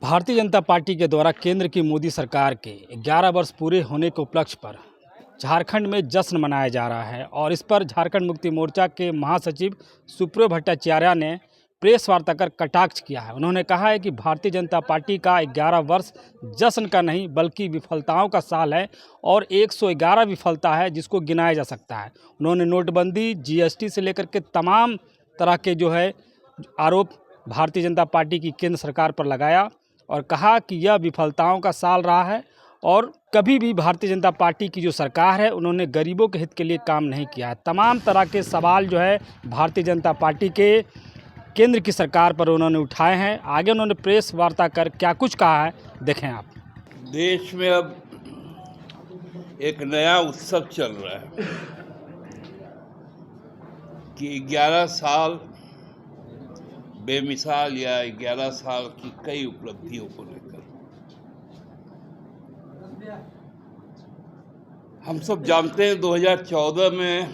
Bharatiya Janata party के द्वारा केंद्र की मोदी सरकार के 11 वर्ष पूरे होने के उपलक्ष्य पर झारखंड में जश्न मनाया जा रहा है और इस पर झारखंड मुक्ति मोर्चा के महासचिव सुप्रियो भट्टाचार्य ने प्रेस वार्ता कर कटाक्ष किया है। उन्होंने कहा है कि भारतीय जनता पार्टी का 11 वर्ष जश्न का नहीं बल्कि विफलताओं का साल है और 111 विफलता है जिसको गिनाया जा सकता है। उन्होंने नोटबंदी, जीएसटी से लेकर के तमाम तरह के आरोप भारतीय जनता पार्टी की केंद्र सरकार पर लगाया और कहा कि यह विफलताओं का साल रहा है और कभी भी भारतीय जनता पार्टी की जो सरकार है उन्होंने गरीबों के हित के लिए काम नहीं किया है। तमाम तरह के सवाल भारतीय जनता पार्टी के केंद्र की सरकार पर उन्होंने उठाए हैं। आगे उन्होंने प्रेस वार्ता कर क्या कुछ कहा है, देखें आप। देश में अब एक नया उत्सव चल रहा है कि 11 साल बेमिसाल या 11 साल की कई उपलब्धियों को लेकर हम सब जानते हैं 2014 में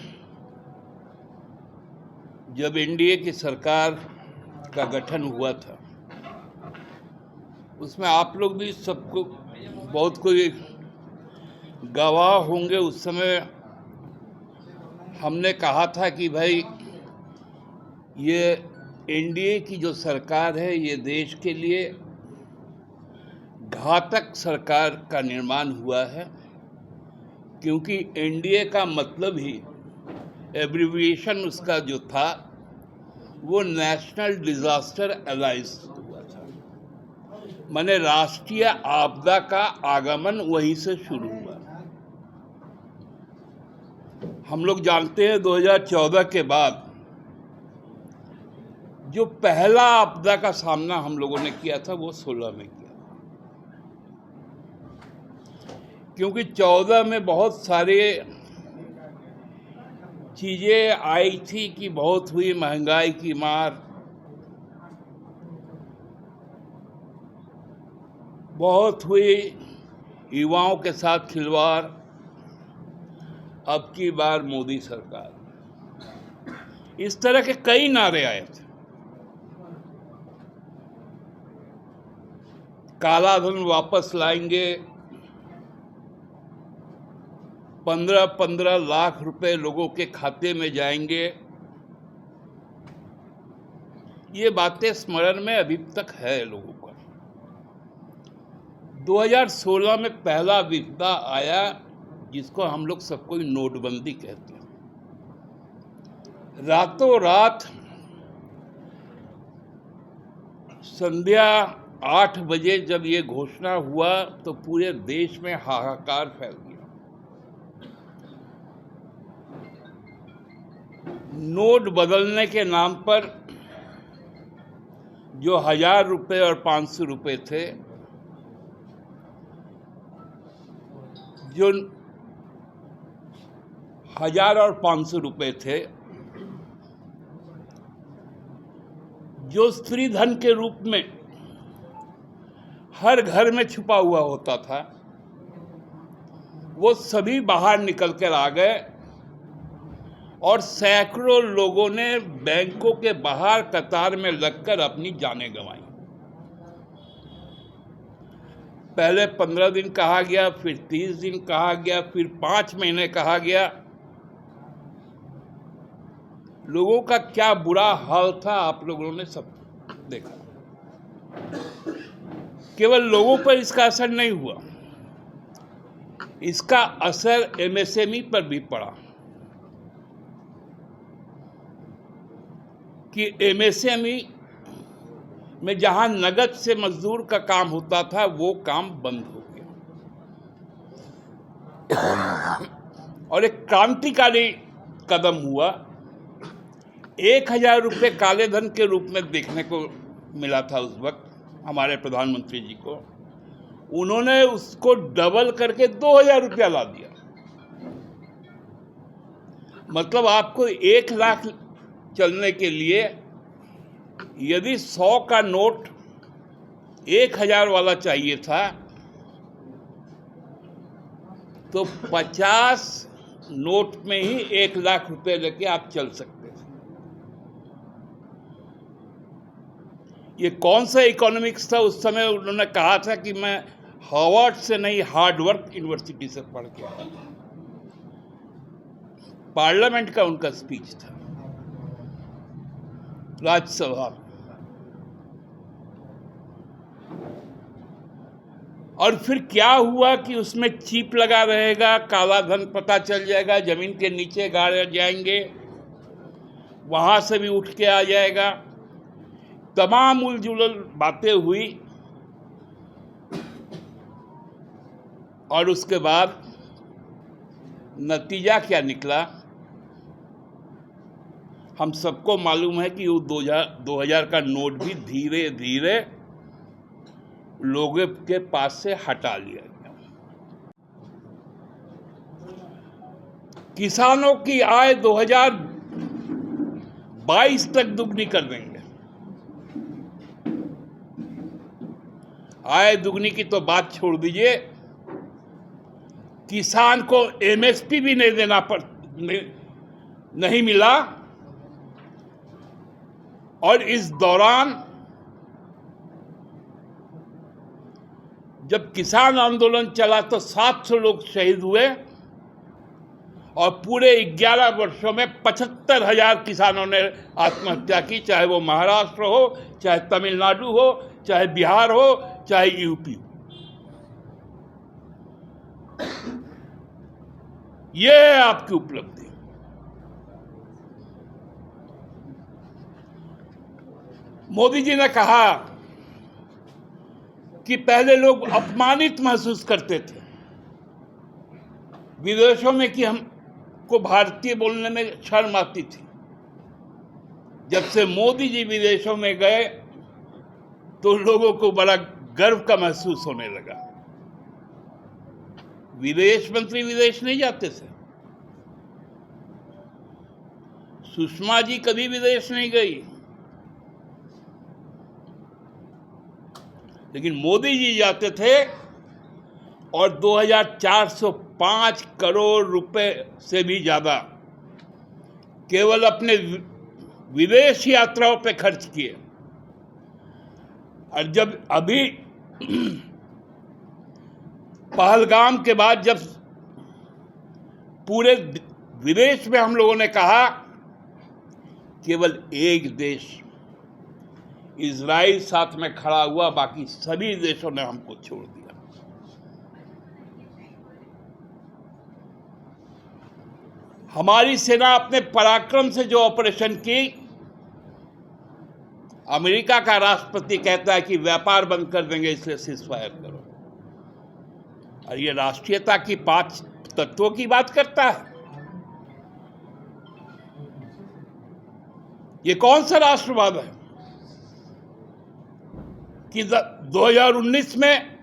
जब एनडीए की सरकार का गठन हुआ था उसमें आप लोग भी सबको बहुत कोई गवाह होंगे। उस समय हमने कहा था कि भाई ये एनडीए की जो सरकार है ये देश के लिए घातक सरकार का निर्माण हुआ है, क्योंकि एनडीए का मतलब ही एब्रिविएशन उसका जो था वो नेशनल डिजास्टर अलायंस हुआ था, माने राष्ट्रीय आपदा का आगमन वहीं से शुरू हुआ। हम लोग जानते हैं 2014 के बाद जो पहला आपदा का सामना हम लोगों ने किया था वो 16 में किया, क्योंकि 14 में बहुत सारे चीजें आई थी कि बहुत हुई महंगाई की मार, बहुत हुई युवाओं के साथ खिलवाड़। अब की बार मोदी सरकार, इस तरह के कई नारे आए थे। काला धन वापस लाएंगे, 15-15 लाख रुपए लोगों के खाते में जाएंगे। ये बातें स्मरण में अभी तक है लोगों का। 2016 में पहला विपदा आया जिसको हम लोग सबको नोटबंदी कहते हैं। रातों रात संध्या 8 बजे जब ये घोषणा हुआ तो पूरे देश में हाहाकार फैल गया। नोट बदलने के नाम पर जो 1000 रुपए और 500 रुपए थे, जो 1000 और 500 रुपए थे, जो स्त्री धन के रूप में हर घर में छुपा हुआ होता था, वो सभी बाहर निकल कर आ गए और सैकड़ों लोगों ने बैंकों के बाहर कतार में लगकर अपनी जानें गंवाई। पहले 15 दिन कहा गया, फिर 30 दिन कहा गया, फिर 5 महीने कहा गया। लोगों का क्या बुरा हाल था आप लोगों ने सब देखा। केवल लोगों पर इसका असर नहीं हुआ, इसका असर एमएसएमई पर भी पड़ा कि एमएसएमई में जहां नगद से मजदूर का काम होता था वो काम बंद हो गया और एक क्रांतिकारी कदम हुआ। 1000 रुपये काले धन के रूप में देखने को मिला था उस वक्त हमारे प्रधानमंत्री जी को, उन्होंने उसको डबल करके 2000 रुपया ला दिया। मतलब आपको 1 लाख चलने के लिए यदि 100 का नोट 1000 वाला चाहिए था तो 50 नोट में ही 1 लाख रुपए लेके आप चल सकते थे। ये कौन सा इकोनॉमिक्स था उस समय? उन्होंने कहा था कि मैं हार्वर्ड से नहीं, हार्डवर्क यूनिवर्सिटी से पढ़ के आया। पार्लियामेंट का उनका स्पीच था, राज्यसभा में। और फिर क्या हुआ कि उसमें चिप लगा रहेगा, काला धन पता चल जाएगा, जमीन के नीचे गाड़े जाएंगे, वहां से भी उठ के आ जाएगा। तमाम उलझुल बातें हुई और उसके बाद नतीजा क्या निकला हम सबको मालूम है कि वो 2000 का नोट भी धीरे धीरे लोगों के पास से हटा लिया गया। किसानों की आय 2022 तक दुगनी कर देंगे। आय दुगनी की तो बात छोड़ दीजिए, किसान को एमएसपी भी नहीं मिला। और इस दौरान जब किसान आंदोलन चला तो 700 लोग शहीद हुए और पूरे 11 वर्षों में 75,000 किसानों ने आत्महत्या की, चाहे वो महाराष्ट्र हो, चाहे तमिलनाडु हो, चाहे बिहार हो, चाहे यूपी हो। ये है आपकी उपलब्धि। मोदी जी ने कहा कि पहले लोग अपमानित महसूस करते थे विदेशों में कि हमको भारतीय बोलने में शर्म आती थी। जब से मोदी जी विदेशों में गए तो लोगों को बड़ा गर्व का महसूस होने लगा। विदेश मंत्री विदेश नहीं जाते थे, सुषमा जी कभी विदेश नहीं गई, लेकिन मोदी जी जाते थे और 2405 करोड़ रुपए से भी ज्यादा केवल अपने विदेश यात्राओं पे खर्च किए। और जब अभी पहलगाम के बाद जब पूरे विदेश में हम लोगों ने कहा केवल एक देश इजराइल साथ में खड़ा हुआ, बाकी सभी देशों ने हमको छोड़ दिया। हमारी सेना अपने पराक्रम से जो ऑपरेशन की, अमेरिका का राष्ट्रपति कहता है कि व्यापार बंद कर देंगे इसलिए सीजफायर करो, और ये राष्ट्रीयता की 5 तत्वों की बात करता है। ये कौन सा राष्ट्रवाद है कि 2019 में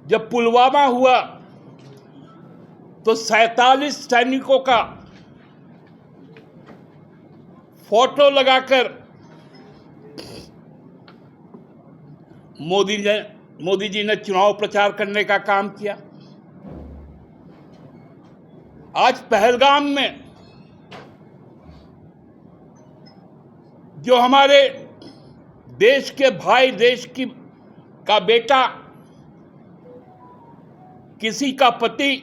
जब पुलवामा हुआ तो 47 सैनिकों का फोटो लगाकर मोदी जी ने चुनाव प्रचार करने का काम किया। आज पहलगाम में जो हमारे देश के भाई, का बेटा, किसी का पति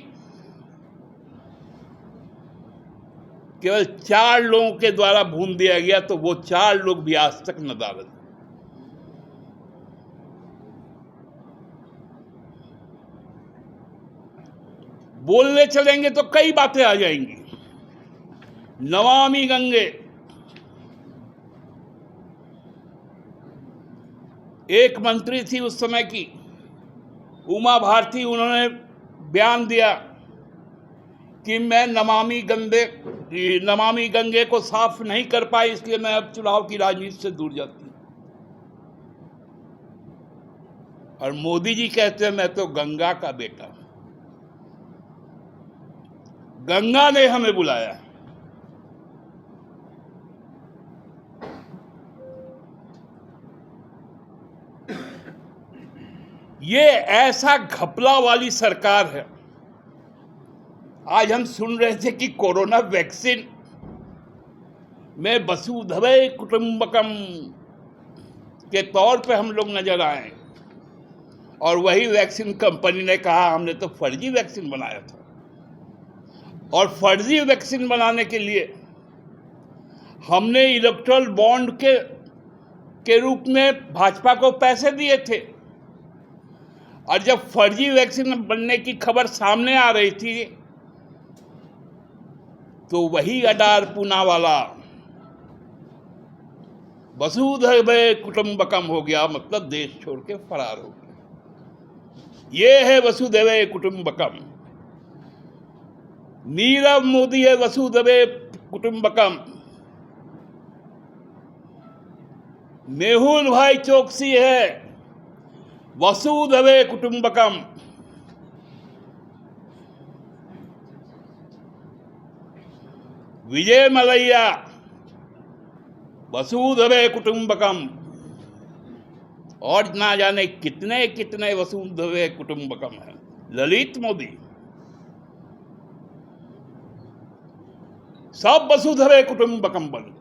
केवल 4 लोगों के द्वारा भून दिया गया, तो वो 4 लोग भी आज तक नदारद। बोलने चलेंगे तो कई बातें आ जाएंगी। नमामि गंगे, एक मंत्री थी उस समय की उमा भारती, उन्होंने बयान दिया कि मैं नमामि गंगे को साफ नहीं कर पाई, इसलिए मैं अब चुनाव की राजनीति से दूर जाती हूं। और मोदी जी कहते हैं मैं तो गंगा का बेटा, गंगा ने हमें बुलाया। ये ऐसा घपला वाली सरकार है। आज हम सुन रहे थे कि कोरोना वैक्सीन में वसुधैव कुटुंबकम, के तौर पे हम लोग नजर आए, और वही वैक्सीन कंपनी ने कहा हमने तो फर्जी वैक्सीन बनाया था, और फर्जी वैक्सीन बनाने के लिए हमने इलेक्टोरल बॉन्ड के रूप में भाजपा को पैसे दिए थे। और जब फर्जी वैक्सीन बनने की खबर सामने आ रही थी तो वही अडार पूनावाला वसुधैव कुटुंबकम हो गया, मतलब देश छोड़ के फरार हो गया। ये है वसुधैव कुटुंबकम। नीरव मोदी है वसुधैव कुटुंबकम। मेहुल भाई चोकसी है वसुधैव कुटुंबकम। विजय मलैया वसुधैव कुटुंबकम, और ना जाने कितने कितने वसुधैव कुटुंबकम हैं। ललित मोदी, सब वसुधैव कुटुंबकम बन गए।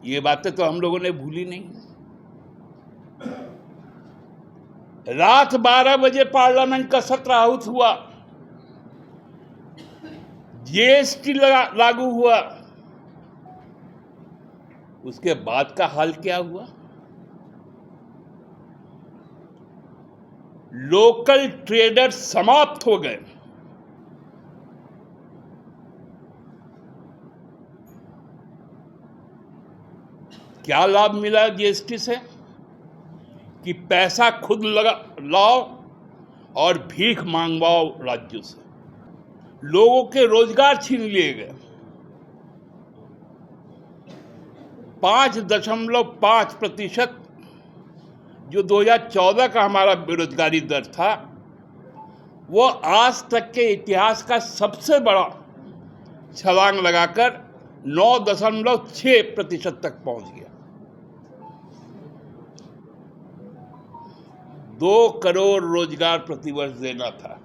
ये बातें तो हम लोगों ने भूली नहीं। रात 12 बजे पार्लियामेंट का सत्र आहूत हुआ, जीएसटी लागू हुआ, उसके बाद का हाल क्या हुआ? लोकल ट्रेडर समाप्त हो गए। क्या लाभ मिला जीएसटी से? कि पैसा खुद लाओ और भीख मांगवाओ राज्यों से। लोगों के रोजगार छीन लिए गए। 5.5% जो 2014 का हमारा बेरोजगारी दर था, वो आज तक के इतिहास का सबसे बड़ा छलांग लगाकर 9.6% तक पहुंच गया। 2 करोड़ रोजगार प्रतिवर्ष देना था,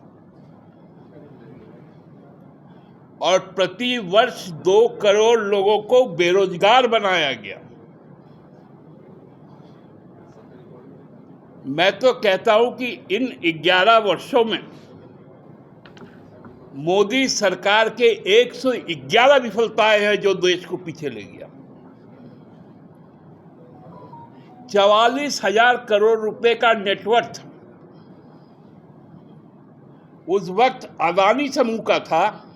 और प्रति वर्ष 2 करोड़ लोगों को बेरोजगार बनाया गया। मैं तो कहता हूं कि इन 11 वर्षों में मोदी सरकार के 111 विफलताएं हैं जो देश को पीछे ले गया। 44,000 करोड़ रुपए का नेटवर्थ उस वक्त अदानी समूह का था,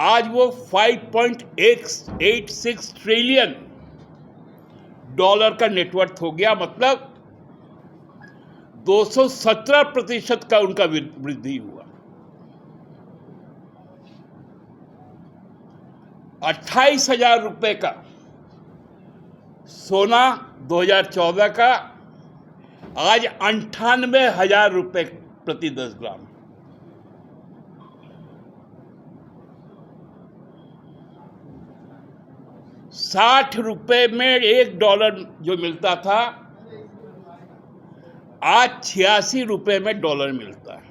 आज वो 5.86 ट्रिलियन डॉलर का नेटवर्थ हो गया, मतलब 217% का उनका वृद्धि हुआ। 28,000 रुपए का सोना 2014 का, आज 98,000 रुपए प्रति 10 ग्राम। $60 में $1 जो मिलता था, आज $86 में डॉलर मिलता है।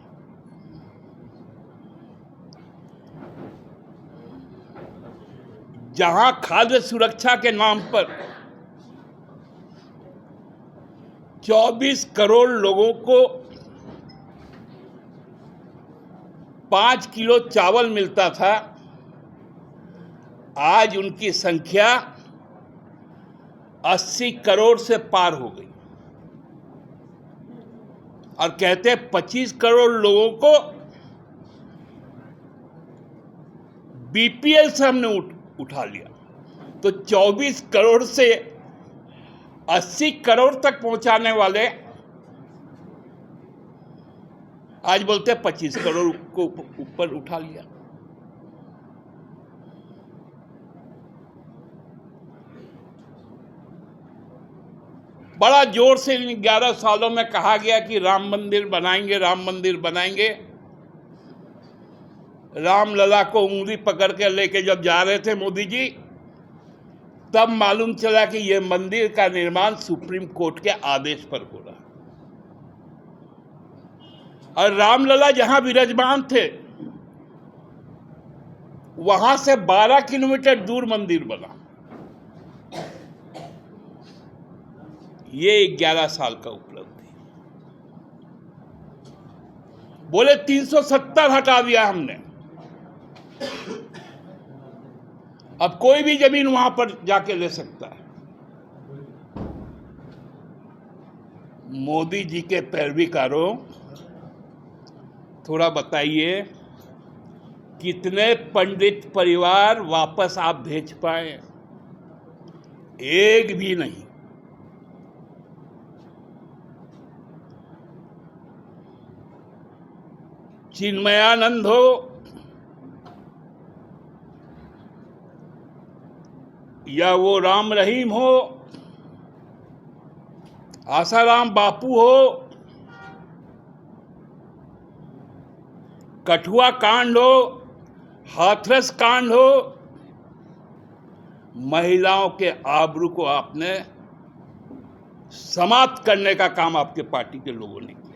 जहां खाद्य सुरक्षा के नाम पर 24 करोड़ लोगों को 5 किलो चावल मिलता था, आज उनकी संख्या 80 करोड़ से पार हो गई। और कहते हैं 25 करोड़ लोगों को बीपीएल से हमने उठा लिया। तो 24 करोड़ से 80 करोड़ तक पहुंचाने वाले आज बोलते हैं 25 करोड़ को ऊपर उठा लिया। बड़ा जोर से इन 11 सालों में कहा गया कि राम मंदिर बनाएंगे, राम मंदिर बनाएंगे। रामलला को उंगली पकड़ के लेके जब जा रहे थे मोदी जी, तब मालूम चला कि यह मंदिर का निर्माण सुप्रीम कोर्ट के आदेश पर हो रहा। और रामलला जहां विराजमान थे वहां से 12 किलोमीटर दूर मंदिर बना। ये 11 साल का उपलब्धि। बोले 370 हटा दिया हमने, अब कोई भी जमीन वहां पर जाके ले सकता है। मोदी जी के पैरवीकारों, थोड़ा बताइए कितने पंडित परिवार वापस आप भेज पाए? एक भी नहीं। चिन्मयानंद हो या वो राम रहीम हो, आसाराम बापू हो, कठुआ कांड हो, हाथरस कांड हो, महिलाओं के आबरू को आपने समाप्त करने का काम आपके पार्टी के लोगों ने किया।